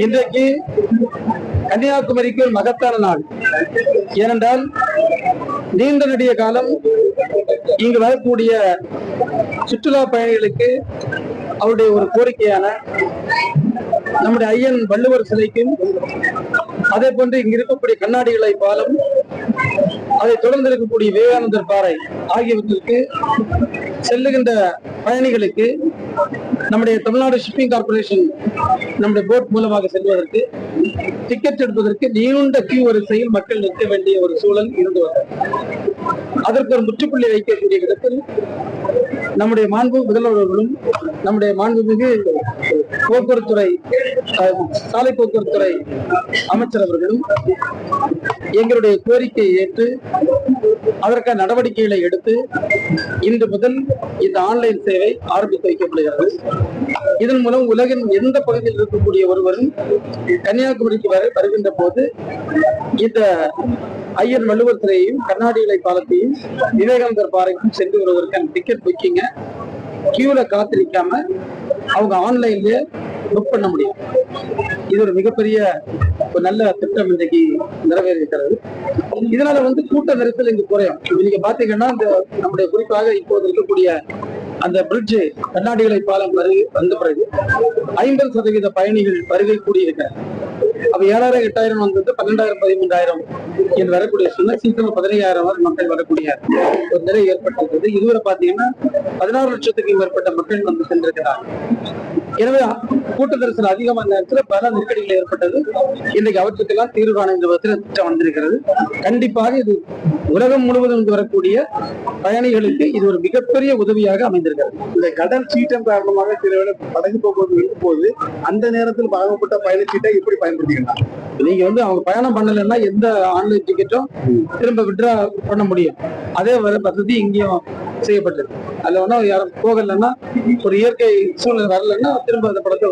இன்றைக்கு கன்னியாகுமரிக்கு ஒரு மகத்தான நாள். ஏனென்றால் நீண்ட நெடிய காலம் இங்கு வரக்கூடிய சுற்றுலா பயணிகளுக்கு அவருடைய ஒரு கோரிக்கையான நம்முடைய ஐயன் வள்ளுவர் சிலைக்கும், அதே போன்று இங்கு இருக்கக்கூடிய கண்ணாடிகளை பாலம், அதை தொடர்ந்து இருக்கக்கூடிய விவேகானந்தர் பாறை ஆகியவற்றிற்கு செல்லுகின்ற பயணிகளுக்கு நம்முடைய தமிழ்நாடு ஷிப்பிங் கார்பரேஷன் நம்முடைய போட் மூலமாக செல்வதற்கு டிக்கெட் எடுப்பதற்கு நீண்ட கியூ வரிசையில் மக்கள் நிற்க வேண்டிய ஒரு சூழல் இருந்து வந்தது. அதற்கு ஒரு முற்றுப்புள்ளி வைக்கக்கூடிய விதத்தில் நம்முடைய மாண்பு முதல்வர்களும் நம்முடைய மாண்புமிகு போக்குவரத்துறை சாலை போக்குவரத்துறை அமைச்சர் அவர்களும் எங்களுடைய கோரிக்கையை ஏற்று அதற்கான நடவடிக்கைகளை எடுத்து இன்று முதல் இந்த ஆன்லைன் சேவை ஆரம்பித்து வைக்கப்படுகிறது. இதன் மூலம் உலகின் எந்த பகுதியில் இருக்கக்கூடிய ஒருவரும் கன்னியாகுமரிக்கு வருகின்ற போது இந்த ஐயன் வள்ளுவர் சிலையையும், கண்ணாடிகளை பாலத்தையும், விவேகானந்தர் பாறைக்கும் சென்று வருவதற்கான டிக்கெட் புக்கிங்க கியூல காத்திருக்காம அவங்க ஆன்லைன்ல புக் பண்ண முடியும். இது ஒரு மிகப்பெரிய ஒரு நல்ல திட்டம் இன்றைக்கு நிறைவேறியிருக்கிறது. இதனால கூட்ட நெரிசல் இங்கு குறையும். நீங்க பாத்தீங்கன்னா இந்த நம்முடைய குறிப்பாக இப்போது இருக்கக்கூடிய அந்த பிரிட்ஜ் கண்ணாடிகளை பாலம் வந்த பிறகு 50% பயணிகள் வருகை கூடியிருக்கிறார். அப்ப 7,000 8,000 வந்தது 12,000 13,000 என்று வரக்கூடிய சொன்ன சீக்கிரம் 15,000 மக்கள் வரக்கூடிய ஒரு நிலை ஏற்பட்டிருக்கிறது. இதுவரை பாத்தீங்கன்னா 16 லட்சத்துக்கும் மேற்பட்ட மக்கள் வந்து சென்றிருக்கிறார்கள். எனவே கூட்ட நெரிசல் அதிகமான நேரத்தில் பல நெருக்கடிகள் ஏற்பட்டது. இன்றைக்கு அவற்றுக்கெல்லாம் தீர்வு காண இந்த விதத்தில் திட்டம் வந்திருக்கிறது. கண்டிப்பாக இது உலகம் முழுவதும் வரக்கூடிய பயணிகளுக்கு இது ஒரு மிகப்பெரிய உதவியாக அமைந்திருக்கிறது. இந்த கடல் சீற்றம் காரணமாக சில படகு போக்குவரத்து இருக்கும் போது அந்த நேரத்தில் வழங்கப்பட்ட பயணச்சீட்டை எப்படி பயன்படுத்திக்கலாம்? நீங்க அவங்க பயணம் பண்ணலைன்னா எந்த ஆன்லைன் டிக்கெட்டும் திரும்ப விட்ரா பண்ண முடியும். அதே வசதி இங்கேயும் செய்யப்பட்டது. அதுல யாரும் போகலன்னா, ஒரு இயற்கை சூழ்நிலை வரலன்னா திரும்ப அந்த படத்தை